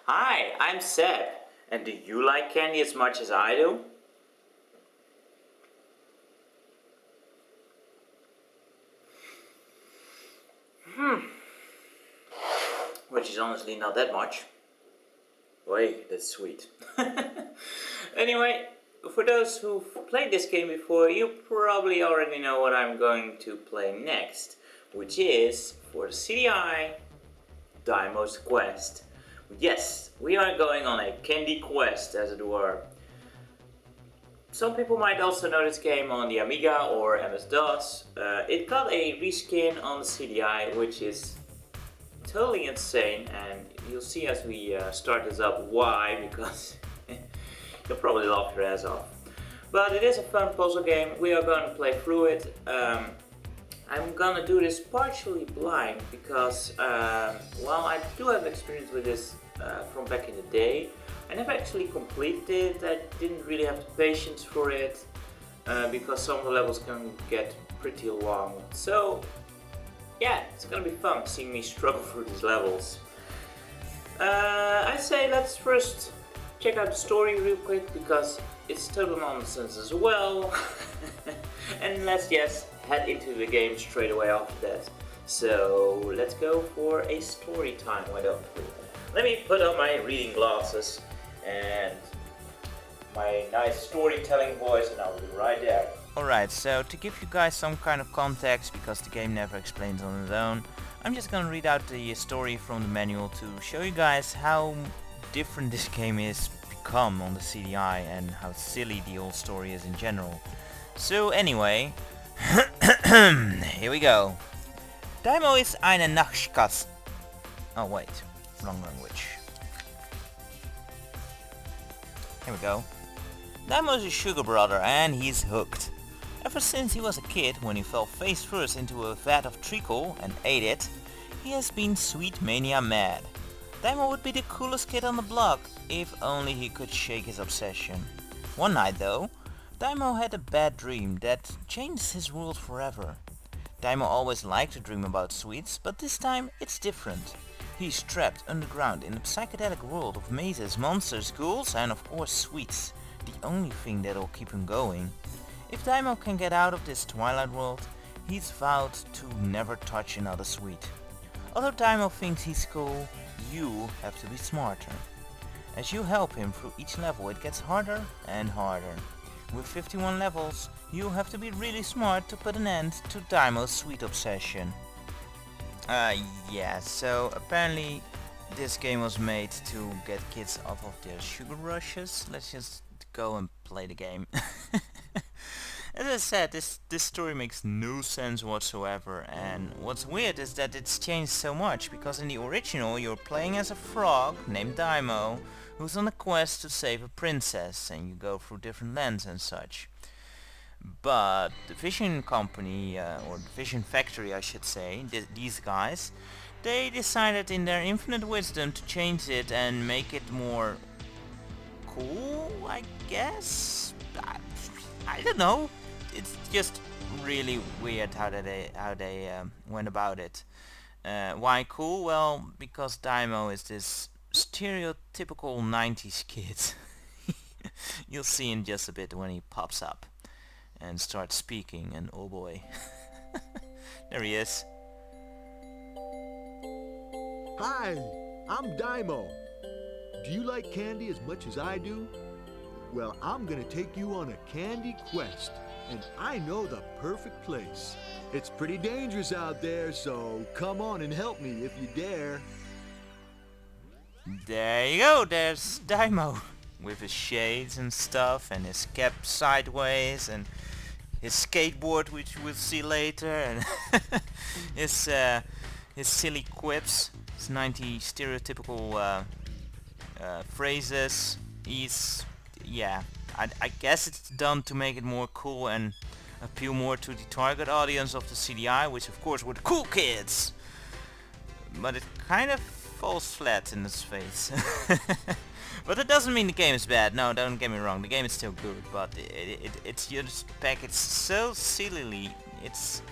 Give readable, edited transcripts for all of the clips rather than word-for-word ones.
Hi, I'm Seb, and do you like candy as much as I do? Which is honestly not that much. Wait, that's sweet. Anyway, for those who've played this game before, you probably already know what I'm going to play next, which is, for the CDI, Daimo's Quest. Yes, we are going on a candy quest, as it were. Some people might also know this game on the Amiga or MS-DOS. It got a reskin on the CDI, which is totally insane, and you'll see as we start this up why, because you'll probably laugh your ass off. But it is a fun puzzle game. We are going to play through it. I'm gonna do this partially blind because, while I do have experience with this from back in the day, I never actually completed it. I didn't really have the patience for it because some of the levels can get pretty long. So yeah, it's gonna be fun seeing me struggle through these levels. I say let's first check out the story real quick because it's total nonsense as well. And let's just head into the game straight away after that. So let's go for a story time. Why don't we? Let me put on my reading glasses and my nice storytelling voice, and I'll be right there. Alright, so to give you guys some kind of context, because the game never explains on its own, I'm just gonna read out the story from the manual to show you guys how different this game is become on the CDI and how silly the old story is in general. So anyway, here we go. Daimo ist eine Nachtschkatze. Oh wait, wrong language. Here we go. Daimo is a sugar brother and he's hooked. Ever since he was a kid, when he fell face first into a vat of treacle and ate it, he has been sweet mania mad. Daimo would be the coolest kid on the block, if only he could shake his obsession. One night though, Daimo had a bad dream that changed his world forever. Daimo always liked to dream about sweets, but this time it's different. He's trapped underground in a psychedelic world of mazes, monsters, ghouls and of course sweets, the only thing that'll keep him going. If Daimo can get out of this twilight world, he's vowed to never touch another sweet. Although Daimo thinks he's cool, you have to be smarter. As you help him through each level, it gets harder and harder. With 51 levels, you have to be really smart to put an end to Daimo's sweet obsession. Yeah, so apparently this game was made to get kids off of their sugar rushes. Let's just go and play the game. As I said, this story makes no sense whatsoever, and what's weird is that it's changed so much, because in the original you're playing as a frog named Daimo, who's on a quest to save a princess, and you go through different lands and such. But the Vision Company, or the Vision Factory I should say, these guys, they decided in their infinite wisdom to change it and make it more cool, I guess? I don't know. It's just really weird how they went about it. Why cool? Well, because Daimo is this stereotypical 90s kid. You'll see in just a bit when he pops up and starts speaking, and oh boy. There he is. Hi, I'm Daimo. Do you like candy as much as I do? Well, I'm gonna take you on a candy quest, and I know the perfect place. It's pretty dangerous out there, so come on and help me if you dare. There you go, there's Daimo. With his shades and stuff, and his cap sideways, and his skateboard, which we'll see later, and his silly quips, his 90 stereotypical phrases. Yeah, I guess it's done to make it more cool and appeal more to the target audience of the CDI, which of course were the cool kids. But it kind of falls flat in its face. But it doesn't mean the game is bad. No, don't get me wrong. The game is still good, but it's just packaged so sillily. It's,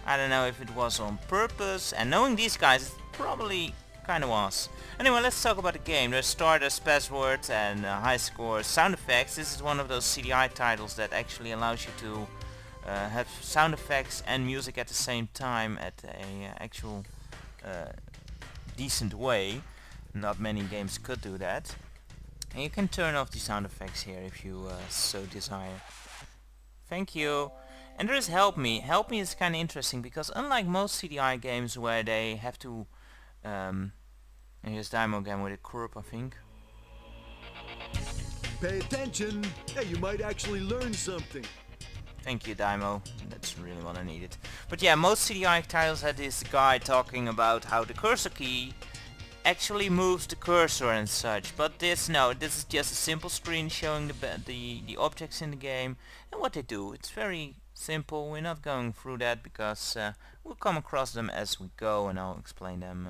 I don't know if it was on purpose. And knowing these guys, it's probably kinda was. Anyway, let's talk about the game. There's starters, passwords and high scores, sound effects. This is one of those CDI titles that actually allows you to have sound effects and music at the same time at a actual decent way. Not many games could do that. And you can turn off the sound effects here if you so desire. Thank you. And there is Help Me. Help Me is kind of interesting because unlike most CDI games where they have to... and here's Daimo again with a corp, I think. Pay attention. Hey, you might actually learn something. Thank you, Daimo. That's really what I needed. But yeah, most CDI titles had this guy talking about how the cursor key actually moves the cursor and such. But this is just a simple screen showing the objects in the game and what they do. It's very simple. We're not going through that because we'll come across them as we go, and I'll explain them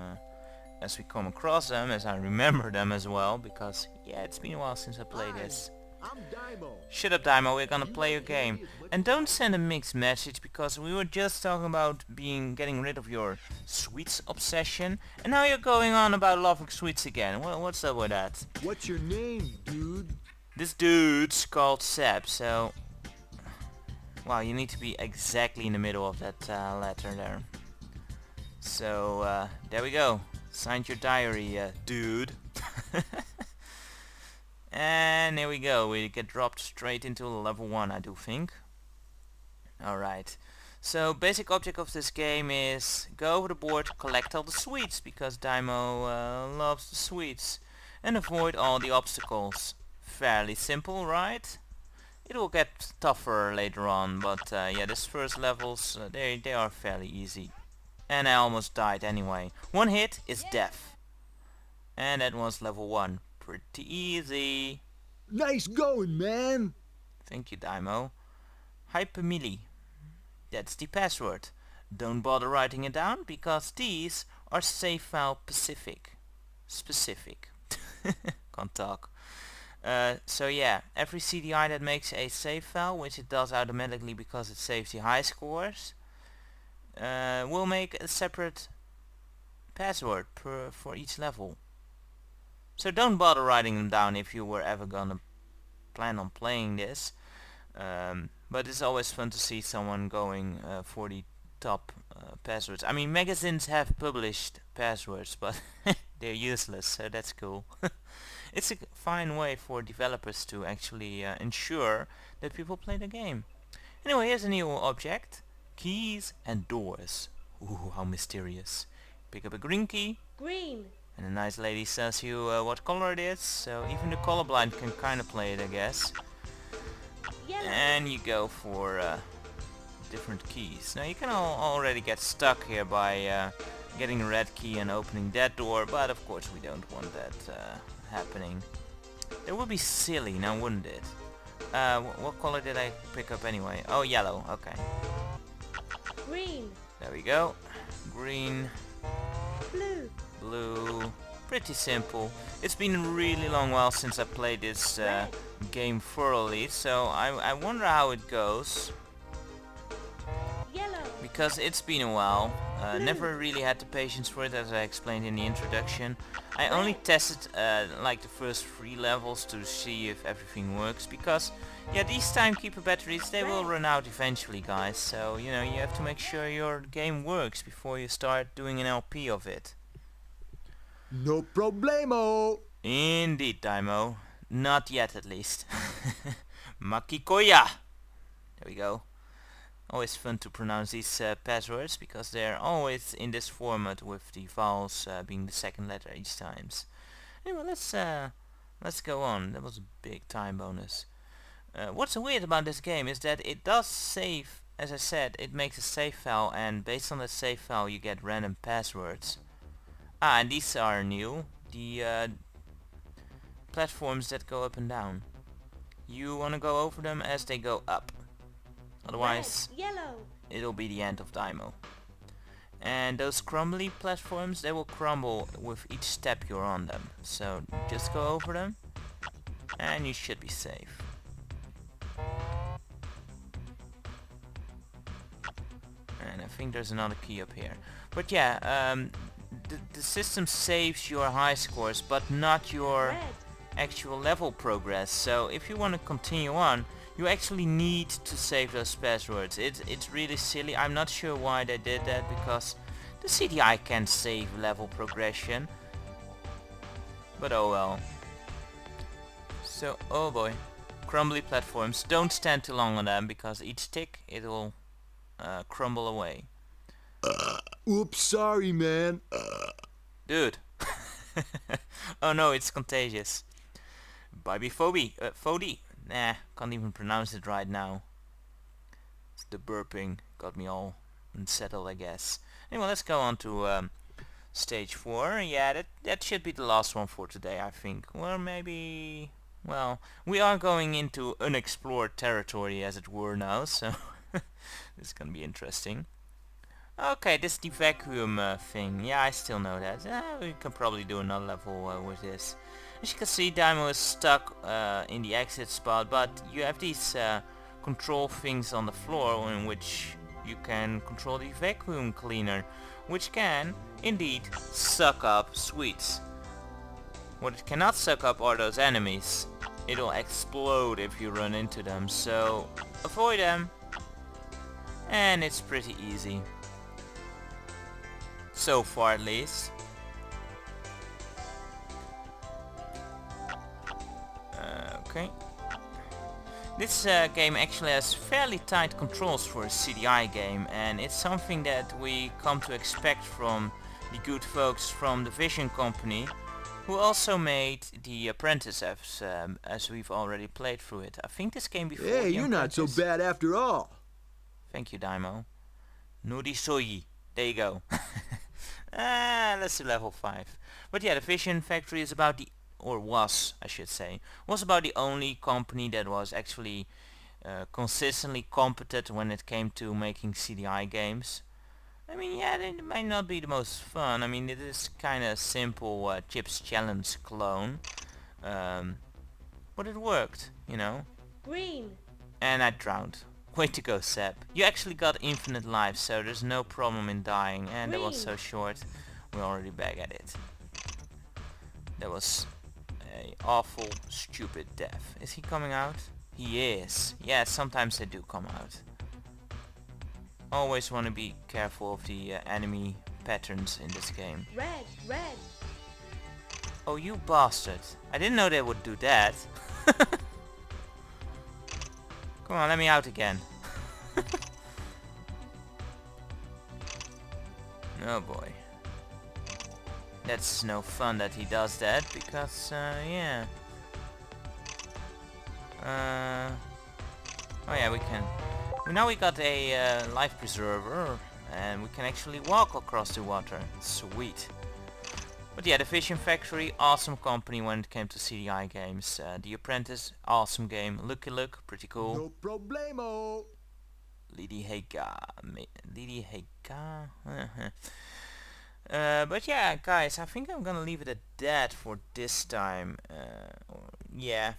as we come across them, as I remember them as well, because yeah, it's been a while since I played this. I'm Daimo. Shut up, Daimo, we're gonna play your game. And don't send a mixed message, because we were just talking about getting rid of your sweets obsession, and now you're going on about loving sweets again. What's up with that? What's your name, dude? This dude's called Seb, so... Wow, you need to be exactly in the middle of that letter there. So, there we go. Signed your diary, dude. And here we go, we get dropped straight into level 1, I do think. Alright, so basic object of this game is go over the board, collect all the sweets, because Daimo loves the sweets, and avoid all the obstacles. Fairly simple, right? It will get tougher later on, but yeah, this first levels, they are fairly easy. And I almost died anyway. One hit is death. And that was level 1. Pretty easy. Nice going, man. Thank you, Daimo. Hypermelee. That's the password. Don't bother writing it down because these are save file specific. Can't talk. So yeah, every CDI that makes a save file, which it does automatically because it saves the high scores, will make a separate password for each level. So don't bother writing them down if you were ever gonna plan on playing this. But it's always fun to see someone going for the top passwords. I mean, magazines have published passwords, but they're useless, so that's cool. It's a fine way for developers to actually ensure that people play the game. Anyway, here's a new object. Keys and doors. Ooh, how mysterious. Pick up a green key. Green. And a nice lady says you what color it is, so even the colorblind can kind of play it, I guess. Yellow. And you go for different keys. Now you can already get stuck here by getting a red key and opening that door, but of course we don't want that happening. It would be silly, now wouldn't it? What color did I pick up anyway? Oh, yellow, okay. Green. There we go. Green. Blue. Blue. Pretty simple. It's been a really long while since I played this game thoroughly, so I wonder how it goes. Yellow. Because it's been a while. Never really had the patience for it, as I explained in the introduction. I only tested like the first 3 levels to see if everything works, because yeah, these timekeeper batteries, they will run out eventually, guys, so you know, you have to make sure your game works before you start doing an LP of it. No problemo. Indeed, Daimo. Not yet, at least. Makikoya! There we go. Always fun to pronounce these passwords, because they're always in this format with the vowels being the second letter each time. Anyway, let's go on. That was a big time bonus. What's weird about this game is that it does save, as I said, it makes a save file, and based on the save file you get random passwords. Ah, and these are new. The platforms that go up and down. You wanna go over them as they go up. Otherwise, Red. Yellow. it'll be the end of Daimo. And those crumbly platforms, they will crumble with each step you're on them. So just go over them and you should be safe. And I think there's another key up here. But yeah, the system saves your high scores, but not your Red. actual level progress. So if you want to continue on, you actually need to save those passwords. It's really silly. I'm not sure why they did that, because the CDI can save level progression. But oh well. So, oh boy. Crumbly platforms. Don't stand too long on them, because each tick it will crumble away. Oops, sorry, man. Dude. Oh no, it's contagious. Bibiphobia. Phobia. Nah, can't even pronounce it right now. The burping got me all unsettled, I guess. Anyway, let's go on to stage 4. Yeah, that should be the last one for today, I think. Well, maybe... Well, we are going into unexplored territory, as it were, now, so... This is gonna be interesting. Okay, this is the vacuum thing. Yeah, I still know that. We can probably do another level with this. As you can see, Daimo is stuck in the exit spot, but you have these control things on the floor in which you can control the vacuum cleaner, which can, indeed, suck up sweets. What it cannot suck up are those enemies. It'll explode if you run into them, so avoid them. And it's pretty easy. So far at least. Okay. This game actually has fairly tight controls for a CDI game, and it's something that we come to expect from the good folks from the Vision company, who also made The Apprentice, as we've already played through it. I think this game before. Hey, you're not so bad after all. Thank you, Daimo. Nori soyi. There you go. Let's do level 5. But yeah, the Vision Factory is about the, or was, I should say, was about the only company that was actually consistently competent when it came to making CDI games. I mean, yeah, they might not be the most fun. I mean, it is kind of simple Chips Challenge clone. But it worked, you know. Green. And I drowned. Way to go, Seb. You actually got infinite life, so there's no problem in dying. And that was so short. We're already back at it. That was a awful, stupid death. Is he coming out? He is. Yeah, sometimes they do come out. Always want to be careful of the enemy patterns in this game. Red. Red. Oh, you bastard. I didn't know they would do that. Come on, let me out again. Oh boy. That's no fun that he does that, because, yeah. Oh yeah, we can... Now we got a life preserver, and we can actually walk across the water. Sweet. But yeah, the Vision Factory, awesome company when it came to CDI games. The Apprentice, awesome game. Lucky Luke, pretty cool. No problemo. Lady Hega. But yeah, guys, I think I'm gonna leave it at that for this time. Yeah.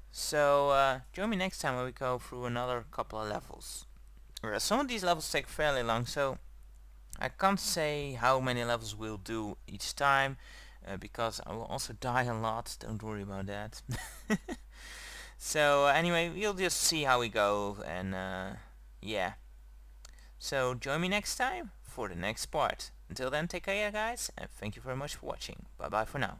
So, join me next time when we go through another couple of levels. Some of these levels take fairly long, so I can't say how many levels we'll do each time, because I will also die a lot, don't worry about that. So anyway, we'll just see how we go, and yeah. So join me next time for the next part. Until then, take care guys, and thank you very much for watching. Bye bye for now.